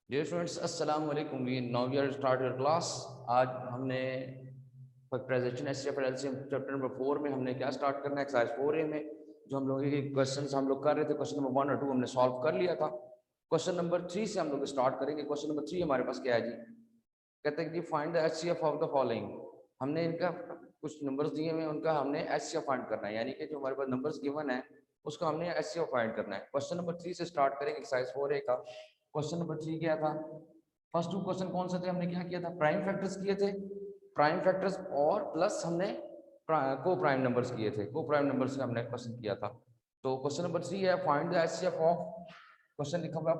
Dear students अस्सलाम वालेकुम। We now we are start your class. आज हमने प्रेजेंटेशन एचसीएफ चैप्टर नंबर 4 में हमने क्या स्टार्ट करना है, एक्सरसाइज 4A में जो हम लोग के क्वेश्चंस हम लोग कर रहे थे। क्वेश्चन नंबर 1 और 2 हमने सॉल्व कर लिया था। क्वेश्चन नंबर 3 से हम लोग स्टार्ट करेंगे। क्वेश्चन नंबर 3 हमारे पास क्या है जी, कहते हैं कि find the HCF of the following. हमने इनका कुछ नंबर्स दिए हुए हैं, उनका हमने एचसीएफ फाइंड करना है, यानी कि जो हमारे पास नंबर्स गिवन है उसका हमने एचसीएफ फाइंड करना है। क्वेश्चन नंबर 3 से स्टार्ट करेंगे एक्सरसाइज 4A का। क्वेश्चन नंबर 3 क्या था? फर्स्ट टू क्वेश्चन कौन से थे? हमने क्या किया था, प्राइम फैक्टर्स किए थे। प्राइम फैक्टर्स और प्लस हमने को प्राइम नंबर्स किए थे। को प्राइम नंबर्स से हमने क्वेश्चन किया था। तो क्वेश्चन नंबर 3 है find the HCF of, question लिखा हुआ है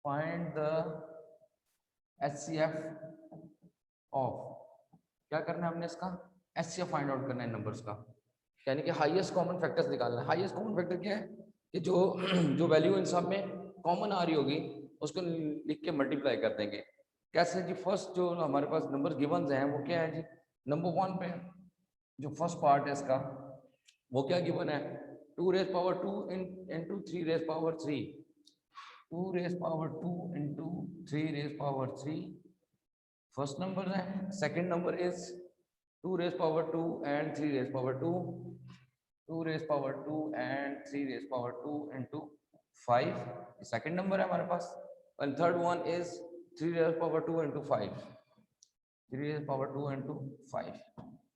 फाइंड द एचसीएफ ऑफ। क्या करना है हमने इसका एचसीएफ फाइंड आउट करना है नंबर्स का, यानी कि हाईएस्ट कॉमन फैक्टर्स निकालना है। हाईएस्ट कॉमन फैक्टर क्या है कि जो जो वैल्यू इन सब में कॉमन आ रही होगी उसको लिख के मल्टीप्लाई कर देंगे। कैसे जी? फर्स्ट जो हमारे पास नंबर गिवन हैं वो क्या है जी, नंबर 1 पे जो फर्स्ट पार्ट है इसका वो क्या गिवन है, 2 raise power 2 into 3 raise power 3, 2 raise power 2 into 3 raise power 3 first number है। Second number is 2 raise power 2 and 3 raise power 2, 2 raise power 2 and 3 raise power 2 into 5, second number है हमारे पास। And third one is 3 raise power 2 into 5, 3 raise power 2 into 5।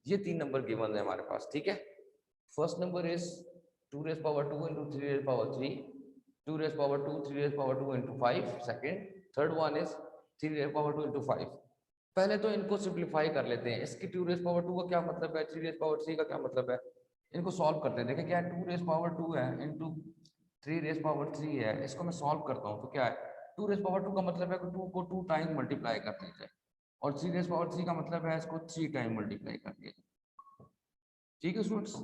ये तीन number given है हमारे पास, ठीक है। First number is 2 raise power 2 into 3 raise power 3, 2 raise power 2 3 raise power 2 into 5 second. Third one is 3 raise power 2 into 5। पहले तो इनको सिंप्लीफाई कर लेते हैं। इसकी 2 रेज पावर 2 का क्या मतलब है, 3 रेज पावर 3 का क्या मतलब है, इनको सॉल्व करते हैं। देखिए क्या है, 2 रेज पावर 2 है इंटू 3 रेज पावर 3 है, इसको मैं सॉल्व करता हूँ तो क्या है, 2 रेज पावर 2 का मतलब है कि 2 को 2 टाइम मल्टीप्लाई कर दीजिए, और 3 रेज पावर 3 का मतलब है इसको 3 टाइम मल्टीप्लाई कर दीजिए। ठीक है स्टूडेंट्स,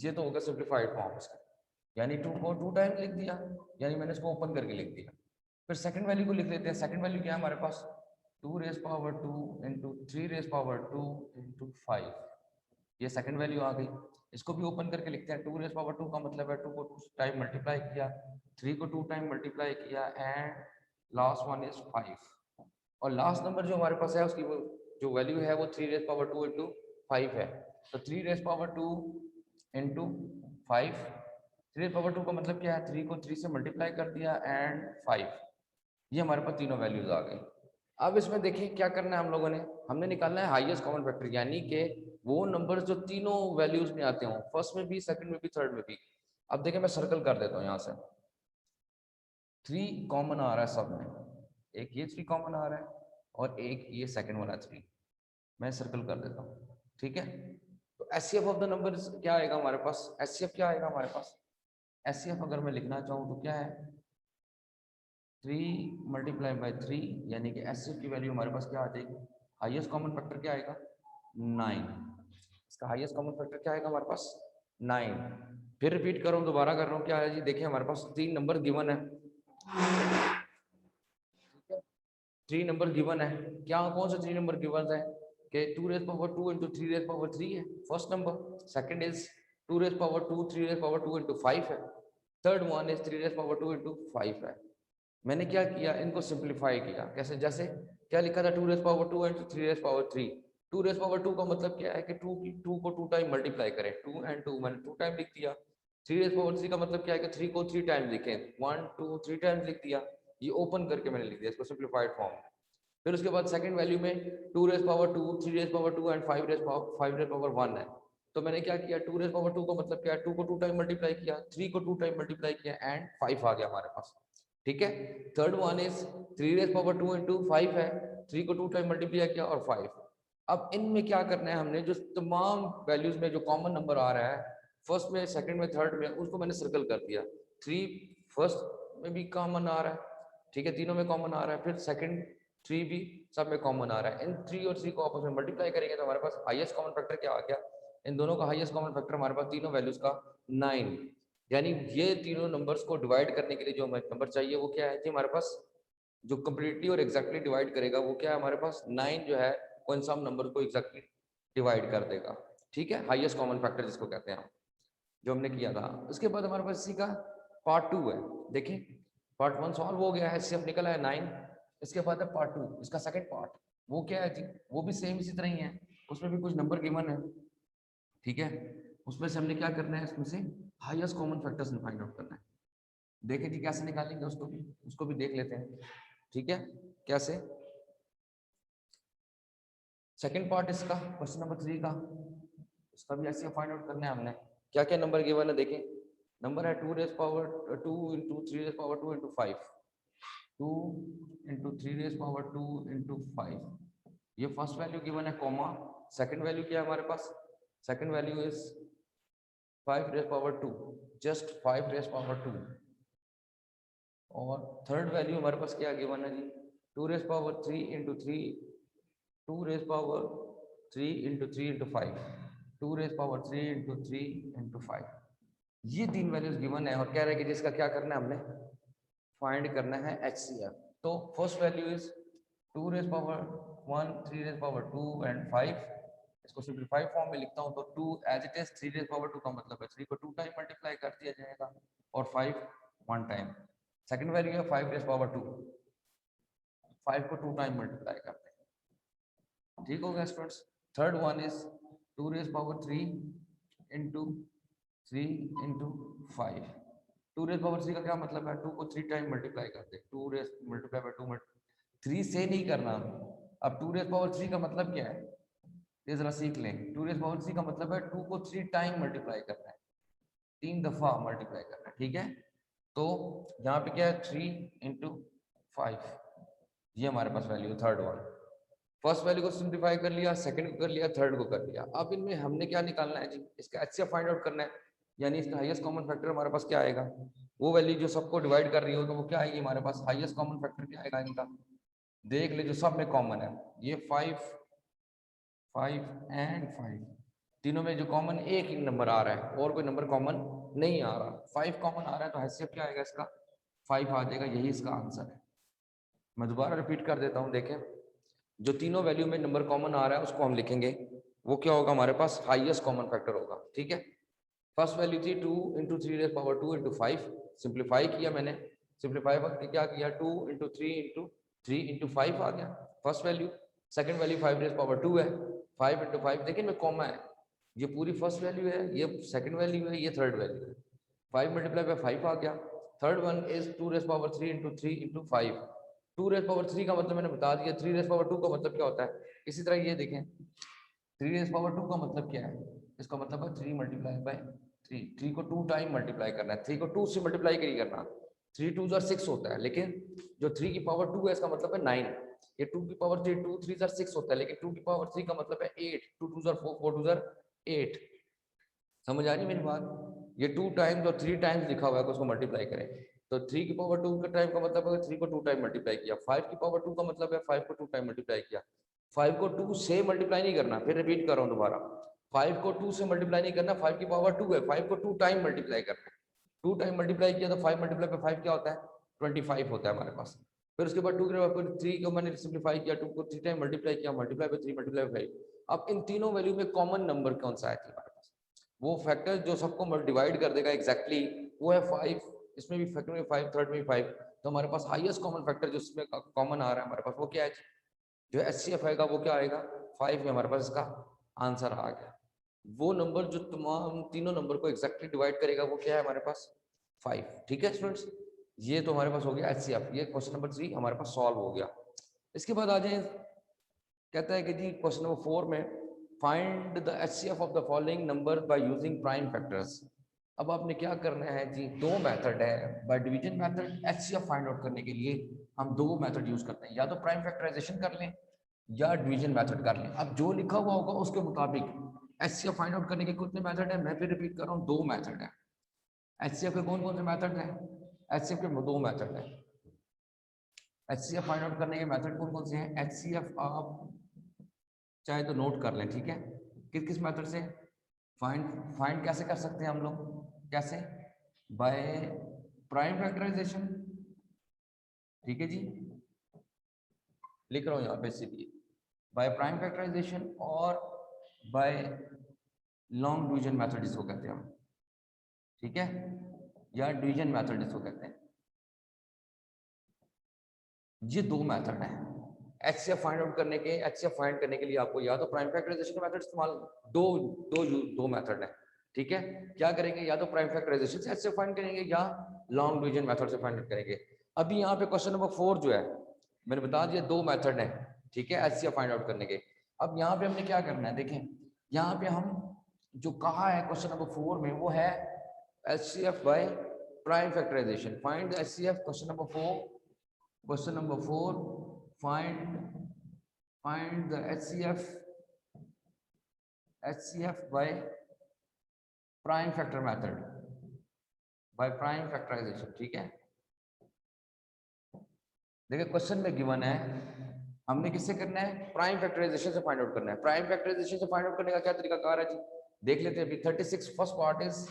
ये तो होगा सिंप्लीफाइड फॉर्म इसका, यानी 2 को 2 टाइम लिख दिया, यानी मैंने इसको ओपन करके लिख दिया। फिर सेकंड वैल्यू को लिख लेते हैं। सेकंड वैल्यू क्या है हमारे पास, 2 raise power 2 into 3 raise power 2 into 5, ये सेकंड वैल्यू आ गई। इसको भी ओपन करके लिखते हैं। 2 रेज पावर 2 का मतलब है 2 को 2 टाइम मल्टीप्लाई किया, 3 को 2 टाइम मल्टीप्लाई किया, एंड लास्ट वन इज 5। और लास्ट नंबर जो हमारे पास है उसकी वो जो वैल्यू है वो 3 रेज पावर 2 इंटू 5 है। तो 3 raise power 2 into 5, 3 raise power 2 का मतलब क्या है, 3 को 3 से मल्टीप्लाई कर दिया एंड 5। ये हमारे पास तीनों वैल्यूज आ गई। अब इसमें देखिए क्या करना है हम लोगों ने, हमने निकालना है हाईएस्ट कॉमन फैक्टर, यानी कि वो नंबर जो तीनों वैल्यूज में आते हो, फर्स्ट में भी, सेकंड में भी, थर्ड में भी। अब देखिए मैं सर्कल कर देता हूँ यहाँ से। 3 कॉमन आ रहा है सब में, एक ये 3 कॉमन आ रहा है और एक ये सेकंड वाला 3, मैं सर्कल कर देता हूँ, ठीक है। तो एचसीएफ ऑफ द नंबर क्या आएगा हमारे पास, एचसीएफ क्या आएगा हमारे पास, एचसीएफ अगर मैं लिखना चाहूँ तो क्या है, 3 मल्टीप्लाई बाई 3, यानी कि एचसीएफ की वैल्यू हमारे पास क्या आ जाएगी, हाईएस्ट कॉमन फैक्टर क्या आएगा, 9। इसका हाईएस्ट कॉमन फैक्टर क्या आएगा हमारे पास, 9। फिर रिपीट कर रहा हूँ, दोबारा कर रहा हूँ, क्या है जी, देखिए हमारे पास 3 नंबर गिवन है, 3 नंबर गिवन है। क्या कौन से 3 नंबर गिवन है कि 2 raise power 2 into 3 raise power 3 है first number, second is 2 raise power 2 3 raise power 2 into 5 है, third one is 3 raise power 2 into 5 है। मैंने क्या किया, इनको सिंप्लीफाई किया। कैसे? जैसे क्या लिखा था, 2 raise power 2 into 3 raise power 3। 2 raise power 2 का मतलब क्या है कि 2 को 2 टाइम मल्टीप्लाई करें, 2 एंड 2 मैंने 2 टाइम लिख दिया। 3 रेज पावर 3 का मतलब क्या है कि 3 को 3 टाइम लिखें, 1 2 3 टाइम्स लिख दिया। ये ओपन करके मैंने लिख दिया इसको सिंप्लीफाइड फॉर्म में। फिर उसके बाद सेकंड वैल्यू में 2 raise power 2 3 raise power 2 and 5 raise power 1 है। तो मैंने क्या किया, 2 रेज पावर 2 का मतलब क्या है, 2 को 2 टाइम मल्टीप्लाई किया, 3 को 2 टाइम मल्टीप्लाई किया एंड 5 आ गया हमारे पास, ठीक है। Third one is 3 raise power 2 into 5 है, 3 को 2 टाइम मल्टीप्लाई किया और 5। अब इनमें क्या करना है हमने, जो तमाम वैल्यूज में जो कॉमन नंबर आ रहा है फर्स्ट में, सेकंड में, थर्ड में, उसको मैंने सर्कल कर दिया। 3 फर्स्ट में भी कॉमन आ रहा है, ठीक है, तीनों में कॉमन आ रहा है। फिर सेकंड 3 भी सब में कॉमन आ रहा है। इन 3 और 3 को आपस में मल्टीप्लाई करेंगे तो हमारे पास हाईएस्ट कॉमन फैक्टर क्या आ गया, इन दोनों का हाईएस्ट कॉमन फैक्टर हमारे पास तीनों वैल्यूज का 9। यानी ये तीनों नंबर्स को डिवाइड करने के लिए जो नंबर चाहिए वो क्या है जी हमारे पास, जो कंप्लीटली और एग्जैक्टली डिवाइड करेगा वो क्या है हमारे पास, 9 जो है वो इन सब नंबर को एग्जैक्टली डिवाइड कर देगा, ठीक है। हाईएस्ट कॉमन फैक्टर जिसको कहते हैं हम, जो हमने किया था। उसके बाद हमारे पास इसी का पार्ट 2 है। देखिए पार्ट 1 सॉल्व हो गया है, HCF निकला है 9। इसके बाद है पार्ट 2, इसका सेकंड पार्ट। वो क्या है जी, वो भी सेम इसी तरह ही है, उसमें भी कुछ नंबर गिवन है, ठीक है। उसमें से हमने क्या करना है, इसमें से highest common factors find out करना है। देखें जी कैसे निकालेंगे उसको भी देख लेते हैं, ठीक है। कैसे, सेकंड पार्ट इसका क्वेश्चन नंबर 3 का, इसका भी ऐसे फाइंड आउट करना है हमने। क्या क्या नंबर गिवन है देखें। नंबर है 2 raise power 2 into 3 raise power 2 into 5, 2 into 3 raise power 2 into 5। ये फर्स्ट वैल्यू गिवन है, कॉमा। सेकंड वैल्यू क्या है हमारे पास, second value is 5 raise power 2, just 5 raise power 2। और थर्ड वैल्यू हमारे पास क्या गिवन है जी, 2 raise power 3 into 3, 2 raise power 3 into 3 into 5, 2 raise power 3 into 3 into 5। ये तीन वैल्यूज गिवन है और कह रहे हैं कि जिसका क्या करना है, हमने फाइंड करना है HCF। तो first value is 2 raise power 1, 3 raise power 2 and 5। इसको सिंपलीफाइड फॉर्म में लिखता हूं तो 2 as it is 3 raise power 2 का मतलब है 3 को 2 टाइम मल्टीप्लाई कर दिया जाएगा और 5 1 टाइम। सेकंड वैल्यू है 5 रेज पावर 2, 5 को 2 टाइम मल्टीप्लाई करते हैं, ठीक हो गया students. Third one is 2 raise power 3 into 3 into 5। 2 raise power 3 का क्या मतलब है, 2 को 3 टाइम मल्टीप्लाई करते हैं, 2 रेज मल्टीप्लाई बाय 2 3 से नहीं करना। अब 2 रेज पावर 3 का मतलब क्या है, ये जरा सीख लें। 2 रेज पावर 3 का मतलब है 2 को 3 टाइम मल्टीप्लाई करना है, 3 दफा मल्टीप्लाई करना है, ठीक है। तो यहाँ पे क्या है 3 इंटू 5, ये हमारे पास value third one. First value को सिंप्लीफाई कर लिया, सेकंड को कर लिया, थर्ड को कर लिया। अब इनमें हमने क्या निकालना है जी, इसका HCF फाइंड आउट करना है, यानी इसका हाईएस्ट कॉमन फैक्टर हमारे पास क्या आएगा, वो वैल्यू जो सबको डिवाइड कर रही हो तो वो क्या आएगी हमारे पास, हाईएस्ट कॉमन फैक्टर क्या आएगा इनका, देख ले जो सब में कॉमन है। ये 5 5 एंड 5, तीनों में जो कॉमन एक ही नंबर आ रहा है और कोई नंबर कॉमन नहीं आ रहा, 5 कॉमन आ रहा है तो HCF क्या आएगा इसका, 5 आ जाएगा, यही इसका आंसर है। मैं दोबारा रिपीट कर देता हूँ, देखें जो तीनों वैल्यू में नंबर कॉमन आ रहा है उसको हम लिखेंगे, वो क्या होगा हमारे पास, हाईएस्ट कॉमन फैक्टर होगा, ठीक है। फर्स्ट वैल्यू थी 2 into 3 raise power 2 into 5, simplify किया मैंने, सिंप्लीफाई करके क्या किया, 2 इंटू 3 इंटू 5 आ गया first value. Second value 5 raise power 2 है, 5 इंटू 5 देखिए मैं कॉमा है, ये पूरी फर्स्ट वैल्यू है, ये सेकंड वैल्यू है, ये थर्ड वैल्यू है, 5 मल्टीप्लाई बाय 5 आ गया। Third one is 2 raise power 3 into 3 into 5। 2 raise power 3 का मतलब मैंने बता दिया, 3 रेज पावर 2 का मतलब क्या होता है, इसी तरह ये देखें 3 रेज पावर 2 का मतलब क्या है, इसका मतलब है 3 मल्टीप्लाई बाय 3, 3 को 2 टाइम मल्टीप्लाई करना है, 3 को 2 से मल्टीप्लाई नहीं करना, 3 2 जार 6 होता है, लेकिन जो 3 की पावर 2 है इसका मतलब है 9। ये 2 की पावर 3 2 3 जार 6 होता है, लेकिन 2 की पावर 3 का मतलब है 8, 2 2 जार 4 4 2 जार 8। समझ आ रही मेरी बात, ये 2 टाइम्स और 3 टाइम्स लिखा हुआ है, उसको मल्टीप्लाई करें तो 3 की पावर 2 का टाइम का मतलब है 3 को 2 टाइम मल्टीप्लाई किया, 5 की पावर 2 का मतलब है 5 को 2 टाइम मल्टीप्लाई किया। 5 को 2 से मल्टीप्लाई नहीं करना, फिर रिपीट कर रहा हूँ दोबारा, 5 को 2 से मल्टीप्लाई नहीं करना, 5 की पावर 2 है, 5 को 2 टाइम मल्टीप्लाई करना है, 2 टाइम मल्टीप्लाई किया तो 5 मल्टीप्लाई बाय 5 क्या होता है, 25 होता है हमारे पास। फिर उसके बाद 2 के 3 को मैंने सिंप्लीफाई किया, 2 को 3 टाइम मल्टीप्लाई किया, मल्टीप्लाई बाय 3 मल्टीप्लाई बाय 5। अब इन तीनों वैल्यू में कॉमन नंबर कौन सा है हमारे पास, वो फैक्टर जो सबको डिवाइड कर देगा एग्जैक्टली वो है 5। इसमें भी फैक्टर में 5, थर्ड में भी 5, तो हमारे पास हाईएस्ट कॉमन फैक्टर जो इसमें कॉमन आ रहा है हमारे पास वो क्या है, जो HCF आएगा वो क्या आएगा 5 में, हमारे पास इसका आंसर आ गया। वो नंबर जो तमाम तीनों नंबर को एग्जैक्टली डिवाइड करेगा वो क्या है हमारे पास 5, ठीक है स्टूडेंट्स। ये तो हमारे पास हो गया HCF, ये क्वेश्चन नंबर 3 हमारे पास सॉल्व हो गया। इसके बाद आ जाए, कहता है कि जी क्वेश्चन नंबर 4 में find the HCF of the following number by using prime factors. अब आपने क्या करना है जी, दो मेथड है, by division method HCF find out करने के लिए हम दो मेथड यूज करते हैं, या तो प्राइम फैक्टराइजेशन कर लें या डिवीजन मेथड कर लें। अब जो लिखा हुआ होगा उसके मुताबिक HCF फाइंड आउट करने के कितने मेथड है, मैं फिर रिपीट कर रहा हूँ, दो मेथड है। HCF के कौन कौन से मेथड है, HCF के दो मेथड है। HCF फाइंड आउट करने के मेथड कौन कौन से हैं, HCF आप चाहे तो नोट कर लें, ठीक है। किस किस मेथड से फाइंड फाइंड कैसे कर सकते हैं हम लोग, कैसे, बाय प्राइम फैक्टराइजेशन, ठीक है जी, लिख रहा हूँ यहाँ पे सीधी, बाय प्राइम फैक्टराइजेशन और बाय लॉन्ग डिवीजन मेथड इसको कहते हैं हम, ठीक है, या डिवीजन मेथड इसको कहते हैं। ये दो मेथड है एचसीएफ फाइंड आउट करने के। एचसीएफ फाइंड करने के लिए आपको या तो प्राइम फैक्टराइजेशन मेथड इस्तेमाल, दो मेथड है, ठीक है। क्या करेंगे, या तो प्राइम फैक्टराइजेशन से एचसीएफ फाइंड करेंगे या लॉन्ग डिवीजन मेथड से फाइंड आउट करेंगे। अभी यहाँ पे क्वेश्चन नंबर 4 जो है मैंने बता दिया दो मेथड है, ठीक है, एचसीएफ फाइंड आउट करने के। अब यहाँ पे हमने क्या करना है, देखें यहाँ पे हम जो कहा है क्वेश्चन नंबर 4 में वो है HCF by prime factorisation. Find the HCF, question number 4, question number 4, find the HCF by prime factor method, by prime factorization, ठीक है। देखिए क्वेश्चन में गिवन है, हमने किससे करना है, प्राइम फैक्टराइजेशन से फाइंड आउट करना है। प्राइम फैक्टराइजेशन से फाइंड आउट करने का क्या तरीका कार है जी, देख लेते हैं अभी। 36 फर्स्ट पार्ट इज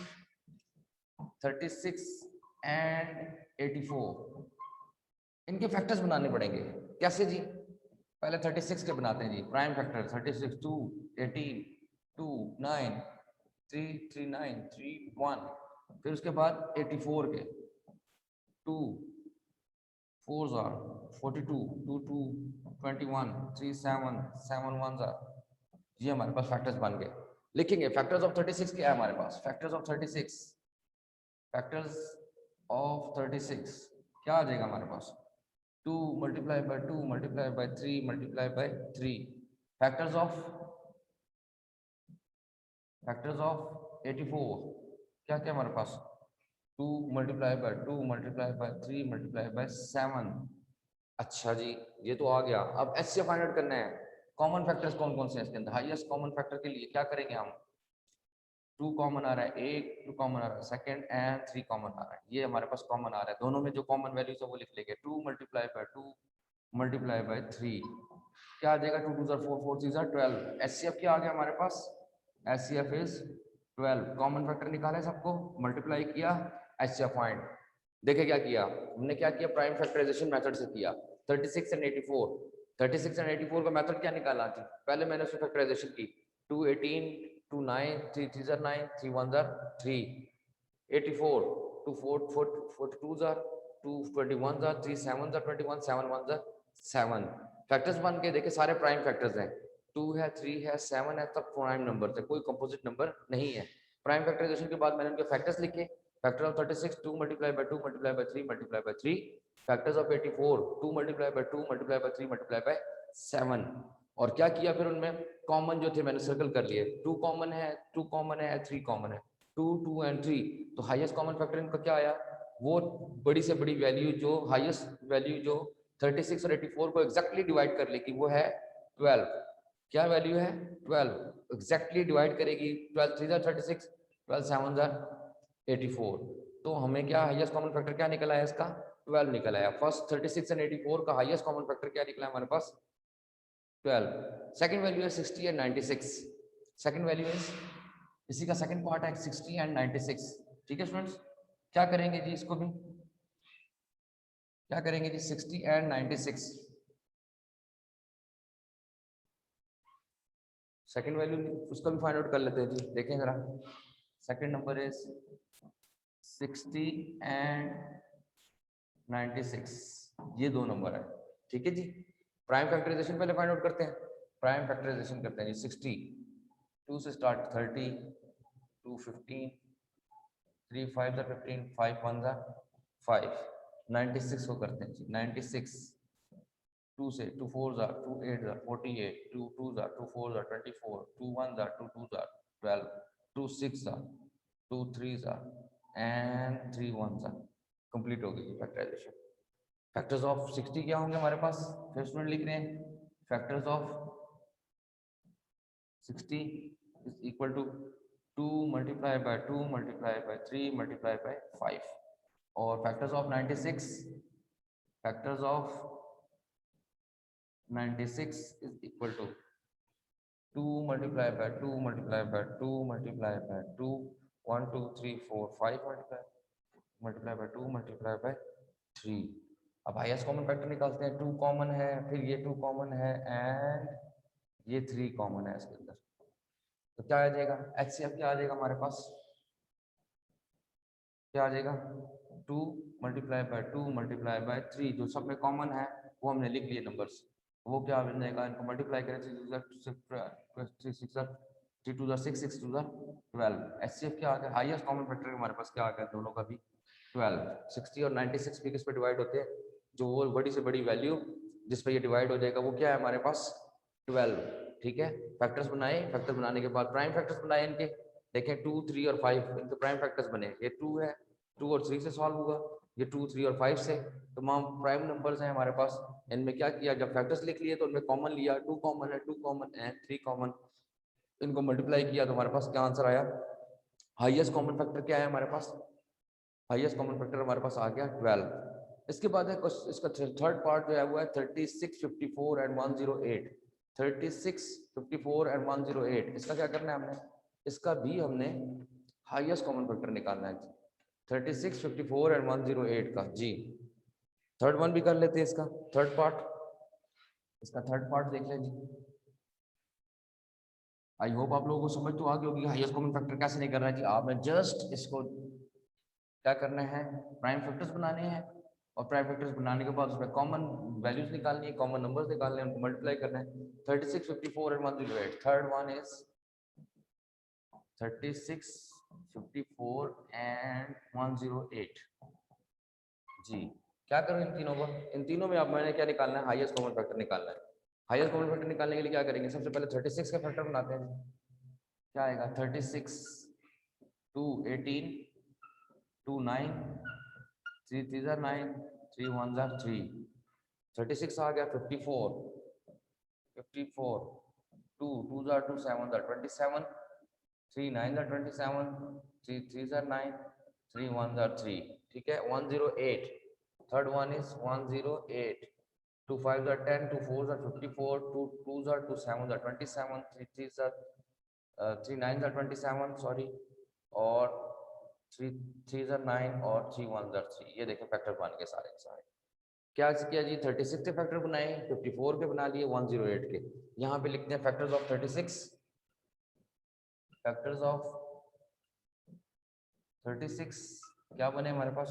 36 एंड 84, इनके फैक्टर्स बनाने पड़ेंगे। कैसे जी, पहले 36 के बनाते हैं जी प्राइम फैक्टर। 36 2 18 2 9 3 3 9 3 1, फिर उसके बाद 84 के 2 4 are 42 2 2 21 3 7 7 1 are, ये हमारे पास फैक्टर्स बन गए। लिखेंगे फैक्टर्स ऑफ 36 क्या है हमारे पास, फैक्टर्स ऑफ 36, फैक्टर्स ऑफ 36 क्या आ जाएगा हमारे पास, 2 multiply by 2 multiply by 3 multiply by 3। Factors of 84 क्या क्या हमारे पास, 2 multiply by 2 multiply by 3 multiply by 7। अच्छा जी ये तो आ गया। अब एचसीएफ फाइंड आउट करना है। कॉमन फैक्टर्स कौन कौन से हैं इसके अंदर, हाईएस्ट कॉमन फैक्टर के लिए क्या करेंगे हम, 2 कॉमन आ रहा है, 1 2 कॉमन आ रहा है, सेकंड एंड 3 कॉमन आ रहा है, ये हमारे पास कॉमन आ रहा है। दोनों में जो कॉमन वैल्यूज है वो लिख लेंगे, 2 multiply by 2 multiply by 3 क्या आ जाएगा, 2 2 4 4 3 12। एचसीएफ क्या आ गया हमारे पास, एचसीएफ इज 12। कॉमन फैक्टर निकाला है सबको, मल्टीप्लाई किया, एचसीएफ फाइंड। देखे क्या किया हमने, क्या किया, प्राइम फैक्टराइजेशन मेथड से किया। 36 एंड 84, 36 एंड 84 का मेथड क्या निकाला थी, पहले मैंने उसकी फैक्टराइजेशन की, 2 18 2 9 3 3 9 3 1 3, 84 2 4 4 42 2 21 3 7 21 7 1 7। फैक्टर्स बन के देखे सारे प्राइम फैक्टर्स हैं, 2 है 3 है 7 है, सब प्राइम नंबर है, कोई कंपोजिट नंबर नहीं है। प्राइम फैक्टराइजेशन के बाद मैंने उनके फैक्टर्स लिखे, factor of 36 2 multiply by 2 multiply by 3 multiply by 3, factors of 84 2 multiply by 2 multiply by 3 multiply by 7। और क्या किया फिर उनमें, कॉमन जो थे मैंने सर्कल कर लिए, 2 कॉमन है 2 कॉमन है 3 कॉमन है, 2 2 एंड 3, तो हाईएस्ट कॉमन फैक्टर इनका क्या आया, वो बड़ी से बड़ी वैल्यू जो हाईएस्ट वैल्यू जो 36 और 84 को एग्जैक्टली डिवाइड कर लेगी वो है 12। क्या वैल्यू है 12, एग्जैक्टली डिवाइड करेगी, 12 3 36, 12 7 84। तो हमें क्या हाईएस्ट कॉमन फैक्टर क्या निकला है इसका, 12 निकला है। फर्स्ट 36 एंड 84 का हाईएस्ट कॉमन फैक्टर क्या निकला है हमारे पास, 12। सेकंड वैल्यू है 60 एंड 96, सेकंड वैल्यू है, इसी का सेकंड पार्ट है 60 एंड 96, ठीक है स्टूडेंट्स। क्या करेंगे जी इसको भी, क्या करेंगे जी 60 एंड 96, सेकंड वैल्यू उसका भी फाइंड आउट कर लेते हैं जी, देखें जरा। सेकंड नंबर इज 60 एंड 96, ये दो नंबर है, ठीक है जी। प्राइम फैक्टराइजेशन पहले फाइंड आउट करते हैं, प्राइम फैक्टराइजेशन करते हैं जी। 60 2 से स्टार्ट, 30 2 15 3 5 15 5 1 5, 96 को करते हैं जी। 96 2 से 2 4 2 8 48 2 2 2 4 24 2 1 2 2 12 2 6 2 3 एंड 3 1 कंप्लीट हो गई फैक्टराइजेशन। फैक्टर्स ऑफ 60 क्या होंगे हमारे पास, फिर स्टूडेंट लिख रहे हैं, factors of 60 is equal to 2 multiply by 2 multiply by 3 multiply by 5, और factors of 96, factors of 96 is equal to 2 multiply by 2 multiply by 2 multiply by 2 1 2 3 4 5 multiply by 2 multiply by 3। अब highest common factor निकालते हैं, 2 common है, फिर ये 2 common है and ये 3 common है इसके अंदर, तो क्या आ जाएगा, एचसीएफ क्या आ जाएगा हमारे पास, क्या आ जाएगा, 2 multiply by 2 multiply by 3, जो सब में कॉमन है वो हमने लिख लिए नंबर्स, वो क्या बन जाएगा, इनको मल्टीप्लाई करें 3 2 6 6 2 12। HCF क्या आ गया, हाईएस्ट कॉमन फैक्टर हमारे पास क्या आ गया, दोनों का भी 12। 60 और 96 भी किस पे डिवाइड होते हैं, जो वो बड़ी से बड़ी वैल्यू जिस पे ये डिवाइड हो जाएगा वो क्या है हमारे पास 12। ठीक है, फैक्टर्स बनाए, फैक्टर्स बनाने के बाद प्राइम फैक्टर्स बनाए इनके, देखें 2 3 और 5 इनके प्राइम फैक्टर्स बने, ये 2 है, 2 और 3 से सॉल्व होगा, ये 2 3 और 5 से, तमाम प्राइम नंबर्स हैं हमारे पास। इनमें क्या किया, जब फैक्टर्स लिख लिए तो उनमें कॉमन लिया, 2 कॉमन है, 2 कॉमन एंड 3 कॉमन, इनको मल्टीप्लाई किया तो हमारे पास क्या आंसर आया, हाईएस्ट कॉमन फैक्टर क्या है हमारे पास, हाईएस्ट कॉमन फैक्टर हमारे पास आ गया 12। इसके बाद है इसका थर्ड पार्ट जो है वो है 36 54 एंड 108। 36 54 एंड 108 इसका क्या करना है हमने, इसका भी हमने हाईएस्ट कॉमन फैक्टर निकालना है 36 54 एंड 108 का जी। थर्ड वन भी कर लेते हैं इसका थर्ड पार्ट, इसका थर्ड पार्ट देख लें जी। आई होप आप लोगों को समझ तो आ गई होगी हाईएस्ट कॉमन फैक्टर कैसे नहीं करना है जी। आपने जस्ट इसको क्या करना है, प्राइम फैक्टर्स बनाने हैं, और प्राइम फैक्टर्स बनाने के बाद उसमें कॉमन वैल्यूज निकालनी है, कॉमन नंबर्स निकालने हैं, उनको मल्टीप्लाई करना है। 36 54 and 108, third one is 36 54 and 108 जी। क्या करूं इन तीनों को, इन तीनों में अब मैंने क्या निकालना है, हाईएस्ट कॉमन फैक्टर निकालना है। हाईएस्ट कॉमन फैक्टर निकालने के लिए क्या करेंगे, सबसे पहले 36 का फैक्टर बनाते हैं, क्या आएगा 36 2 18 2 9 3 3 9 3 1 3, 36 आ गया 54 54 2 2 2 7 27 3 9 27 3 3 9 3 1 3, ठीक है 108। थर्ड वन इज 108, 2 5 10 2 4 54 2 2 2 7 27 3 3 9 27 सॉरी, और 3 3 9 और 3 1 3, ये देखें फैक्टर बन गए सारे सारे। क्या किया जी, 36 के फैक्टर बनाए, 54 के बना लिए, 108 के। यहाँ पे लिखते हैं फैक्टर्स ऑफ 36, फैक्टर्स ऑफ 36 क्या बने हमारे पास,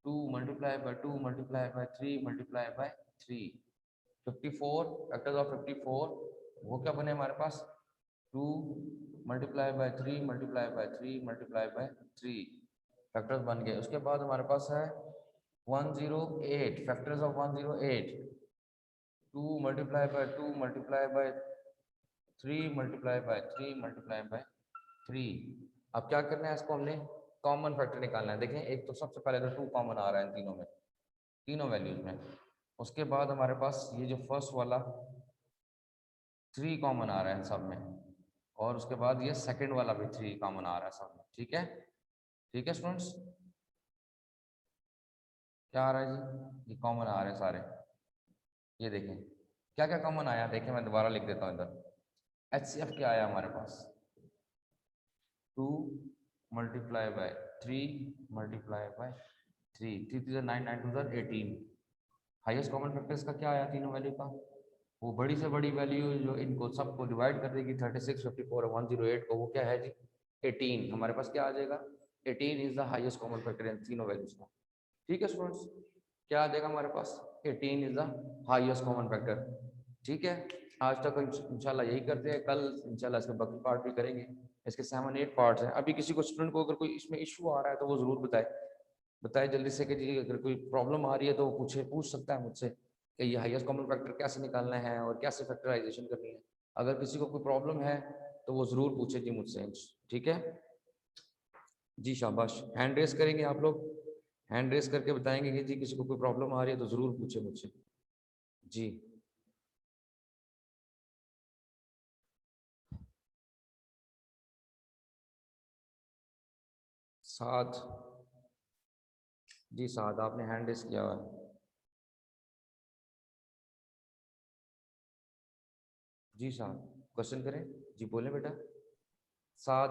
2 multiply by 2 multiply by 3 multiply by 3। 54 factors of 54 वो क्या बने हमारे पास, 2 multiply by 3 multiply by 3 multiply by 3, factors बन गए। उसके बाद हमारे पास है 108, factors of 108, 2 multiply by 2 multiply by 3 multiply by 3 multiply by 3। अब क्या करना है, इसको हमने कॉमन फैक्टर निकालना है। देखें एक तो सबसे पहले तो 2 कॉमन आ रहा है इन तीनों में, तीनों वैल्यूज में। उसके बाद हमारे पास ये जो फर्स्ट वाला 3 कॉमन आ रहा है सब में, और उसके बाद ये सेकंड वाला भी 3 कॉमन आ रहा है सब में, ठीक है। ठीक है स्टूडेंट्स, क्या आ रहा है जी, ये कॉमन आ रहे हैं सारे। ये देखें क्या क्या कॉमन आया, देखें मैं दोबारा लिख देता हूँ इधर। HCF क्या आया हमारे पास, 2 multiply by 3 multiply by 3, 3 3 9 9 2 18। Highest common factor इसका क्या आया तीनों वैल्यू का, वो बड़ी से बड़ी वैल्यू जो इनको सबको डिवाइड कर देगी 36 54 और 108 को, वो क्या है जी 18। हमारे पास क्या आ जाएगा, 18 is the highest common factor in तीनों वैल्यूज का। ठीक है स्टूडेंट्स, क्या आ जाएगा हमारे पास, 18 is the highest common factor. ठीक है, आज तक इंशाल्लाह यही करते हैं, कल इंशाल्लाह इसके बाकी पार्ट भी करेंगे। इसके 7 8 पार्ट्स हैं। अभी किसी को स्टूडेंट को अगर कोई इसमें इशू आ रहा है तो वो जरूर बताए जल्दी से कि जी अगर कोई प्रॉब्लम आ रही है तो वो पूछ सकता है मुझसे कि ये हाईएस्ट कॉमन फैक्टर कैसे निकालना है और कैसे फैक्टराइजेशन करनी है। अगर किसी को कोई प्रॉब्लम है तो वो ज़रूर पूछे जी मुझसे, ठीक है जी। शाबाश, हैंड रेस करेंगे आप लोग, हैंड रेस करके बताएंगे कि जी किसी को कोई प्रॉब्लम आ रही है तो ज़रूर पूछे मुझसे जी। साथ जी, साथ आपने हैंड रेस किया हुआ है जी। साथ क्वेश्चन करें जी, बोले बेटा। साथ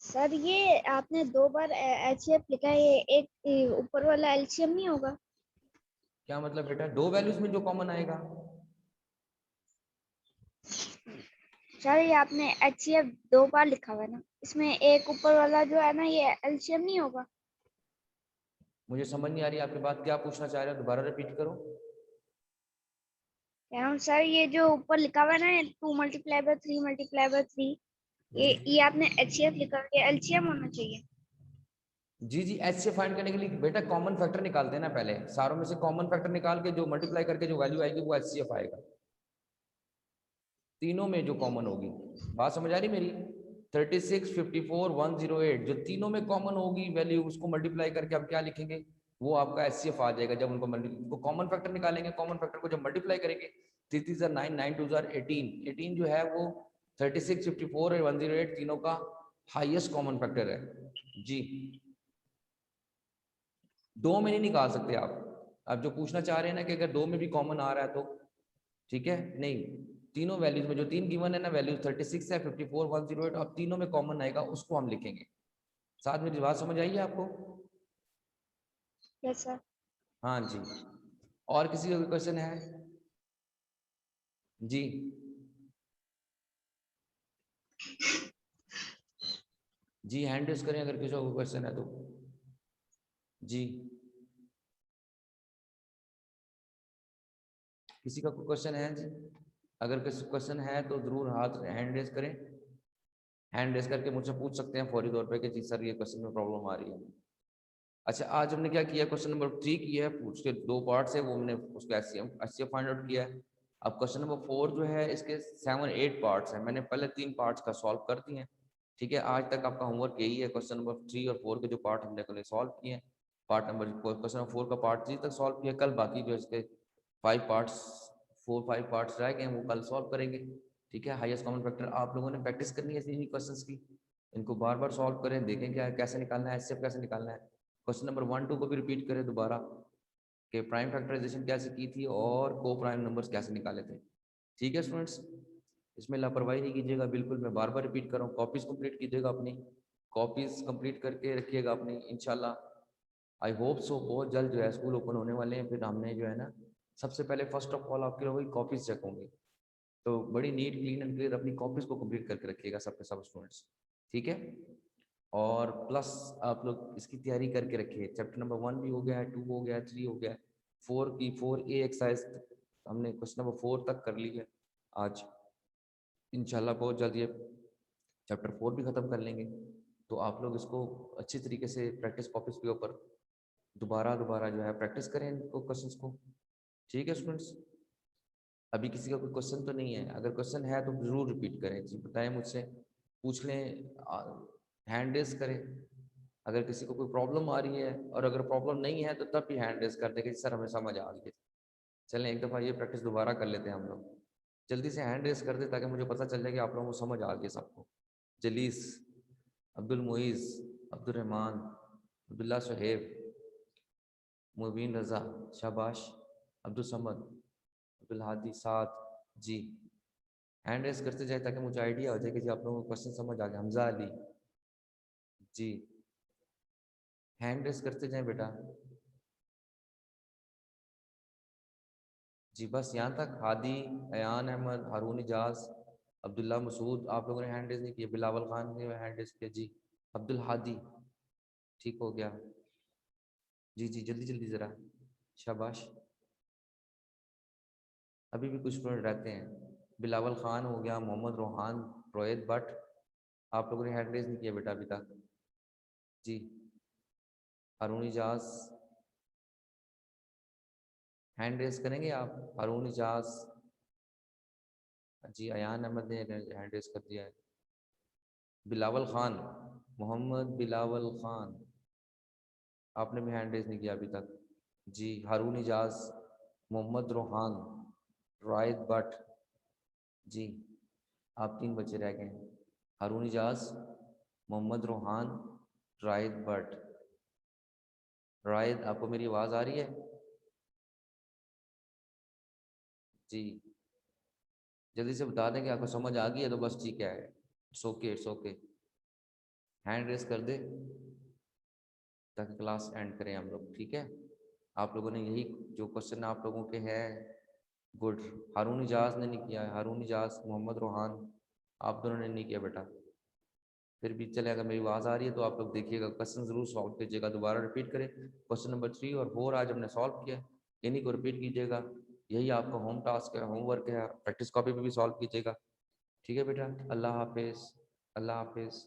सर ये आपने 2 बार HCF लिखा है, ये एक ऊपर वाला एलसीएम नहीं होगा? क्या मतलब बेटा, 2 वैल्यूज में जो कॉमन आएगा। सर ये आपने HCF 2 बार लिखा हुआ है ना, इसमें एक ऊपर वाला जो है ना ये एलसीएम नहीं होगा? मुझे समझ नहीं आ रही आपकी बात, क्या पूछना चाह रहे हो, दोबारा रिपीट करो। कह रहा हूँ सर, ये जो ऊपर लिखा हुआ है ना 2 मल्टीप्लाई बाय 3 मल्टीप्लाई बाय 3, ये आपने एचसीएफ लिखा है, ये एलसीएम होना चाहिए। जी जी, एचसीएफ फाइंड करने के लिए बेटा कॉमन फैक्टर निकालते हैं ना, पहले सारों में से कॉमन फैक्टर निकाल के जो मल्टीप्लाई करके जो वैल्यू आएगी वो एचसीएफ आएगा, तीनों में जो कॉमन होगी। बात समझ आ रही मेरी? 36, 54, 108 जो तीनों में कॉमन होगी वैल्यू, उसको मल्टीप्लाई करके आप क्या लिखेंगे, वो आपका एचसीएफ आ जाएगा। जब उनको कॉमन फैक्टर निकालेंगे, कॉमन फैक्टर को जब मल्टीप्लाई करेंगे, 3 3 9, 9 2 18, 18 जो है वो 36, 54 और 108 तीनों का हाईएस्ट कॉमन फैक्टर है जी। दो में नहीं निकाल सकते आप जो पूछना चाह रहे हैं ना कि अगर दो में भी कॉमन आ रहा है तो ठीक है, नहीं, तीनों वैल्यूज में जो तीन गिवन है ना, वैल्यू 36 है, 54, 108, अब तीनों में कॉमन आएगा उसको हम लिखेंगे। साथ में बात समझ आई है आपको? Yes sir. हाँ जी। और किसी का कोई क्वेश्चन है जी? जी हैंड रेज करें अगर किसी का कोई क्वेश्चन है तो जी। किसी का कोई क्वेश्चन है जी? अगर किसी क्वेश्चन है तो जरूर हाथ हैंड रेज करें, हैंड रेज करके मुझसे पूछ सकते हैं फौरी तौर पे कि जी सर ये क्वेश्चन में प्रॉब्लम आ रही है। अच्छा, आज हमने क्या किया, क्वेश्चन नंबर 3 किया है, उसके 2 पार्ट्स है, वो हमने उसका एचसीएफ फाइंड आउट किया है। अब क्वेश्चन नंबर 4 जो है इसके 7 8 पार्ट्स हैं, मैंने पहले 3 पार्ट्स का सॉल्व कर दिए हैं। ठीक है, आज तक आपका होमवर्क यही है, क्वेश्चन नंबर 3 और 4 के जो पार्ट हमने कल सॉल्व किए हैं, पार्ट नंबर क्वेश्चन नंबर 4 का पार्ट 3 तक सॉल्व किया, कल बाकी जो इसके 5 पार्ट्स 4-5 पार्ट्स रह गए हैं वो कल सॉल्व करेंगे। ठीक है, हाईएस्ट कॉमन फैक्टर आप लोगों ने प्रैक्टिस करनी है इन्हीं क्वेश्चंस की, इनको बार बार सॉल्व करें, देखें क्या कैसे निकालना है, एचसीएफ कैसे निकालना है। क्वेश्चन नंबर 1 2 को भी रिपीट करें दोबारा कि प्राइम फैक्टराइजेशन कैसे की थी और को प्राइम नंबर्स कैसे निकाले थे। ठीक है स्टूडेंट्स, इसमें लापरवाही नहीं कीजिएगा बिल्कुल, मैं बार बार रिपीट कर रहा हूँ, कॉपीज कंप्लीट कीजिएगा अपनी, कॉपीज कंप्लीट करके रखिएगा अपनी इंशाल्लाह। आई होप सो बहुत जल्द जो है स्कूल ओपन होने वाले हैं, फिर हमने जो है ना सबसे पहले फर्स्ट ऑफ ऑल आपके लोगों की कॉपीज चेक होंगी, तो बड़ी नीट क्लीन एंड क्लियर अपनी कॉपीज को कंप्लीट करके रखिएगा सबके सब स्टूडेंट्स। ठीक है, और प्लस आप लोग इसकी तैयारी करके रखिए, चैप्टर नंबर 1 भी हो गया है, 2 हो गया है, 3 हो गया है, 4A एक्सरसाइज हमने क्वेश्चन नंबर 4 तक कर ली है आज। इंशाल्लाह बहुत जल्द ये चैप्टर 4 भी ख़त्म कर लेंगे, तो आप लोग इसको अच्छी तरीके से प्रैक्टिस कॉपीज के ऊपर दोबारा दोबारा जो है प्रैक्टिस करें इनको क्वेश्चंस को। ठीक है स्टूडेंट्स, अभी किसी का कोई क्वेश्चन तो नहीं है? अगर क्वेश्चन है तो ज़रूर रिपीट करें जी, बताएं मुझसे, पूछ लें, हैंड रेस करें। अगर किसी को कोई प्रॉब्लम आ रही है और अगर प्रॉब्लम नहीं है तो तब भी हैंड रेस कर देंगे सर हमें समझ आ गई। चलें एक दफ़ा ये प्रैक्टिस दोबारा कर लेते हैं हम लोग, जल्दी से हैंड रेस कर दे ताकि मुझे पता चल जाए कि आप लोगों को समझ आ गई सबको। जलीस, अब्दुल मुईज़, अब्दुल रहमान, अब्दुल्ला सुहेब, मुबीन रज़ा, शाबाश, अब्दुल समद, अब्दुल हादी, साद जी। हैंड रेस करते जाए ताकि मुझे आइडिया हो जाए कि जी आप लोगों को क्वेश्चन समझ आ गया। हमजा अली जी, हैंड रेस करते जाएं बेटा जी, बस यहाँ तक। हादी, अयान अहमद, हारून इजाज, अब्दुल्ला मसूद, आप लोगों ने हैंड रेस नहीं किया, बिलावल खान ने हैंड रेस किया जी, अब्दुल हादी ठीक हो गया जी जी, जल्दी जल्दी ज़रा, शाबाश। अभी भी कुछ स्टूडेंट रहते हैं, बिलावल खान हो गया, मोहम्मद रोहान, रोहित भट्ट, आप लोगों ने हैंड रेस नहीं किया बेटा अभी तक जी। हारून इजाज हैंड रेस करेंगे आप? हारून इजाज जी, अयान अहमद ने हैंड रेस कर दिया है, बिलावल खान, मोहम्मद बिलावल खान, आपने भी हैंड रेस नहीं किया अभी तक जी। हारून इजाज, मोहम्मद रोहान, रायद भट्ट जी, आप 3 बच्चे रह गए हैं, हारून इजाज, मोहम्मद रोहान, रायद भट्ट। रायद, आपको मेरी आवाज़ आ रही है जी? जल्दी से बता दें कि आपको समझ आ गई है तो बस ठीक है, it's okay it's okay, hand raise कर दे ताकि क्लास एंड करें हम लोग। ठीक है, आप लोगों ने यही जो क्वेश्चन आप लोगों के हैं, गुड। हारून इजाज ने नहीं किया है, हारून इजाज, मोहम्मद रोहान, आप दोनों ने नहीं किया बेटा, फिर भी चले, अगर मेरी आवाज़ आ रही है तो आप लोग देखिएगा, क्वेश्चन ज़रूर सॉल्व कीजिएगा, दोबारा रिपीट करें। क्वेश्चन नंबर 3 और 4 आज हमने सॉल्व किया, इन्हीं को रिपीट कीजिएगा। यही आपका होम टास्क है, होमवर्क है, प्रैक्टिस कॉपी पे भी सॉल्व कीजिएगा। ठीक है बेटा, अल्लाह हाफिज़, अल्लाह हाफिज़।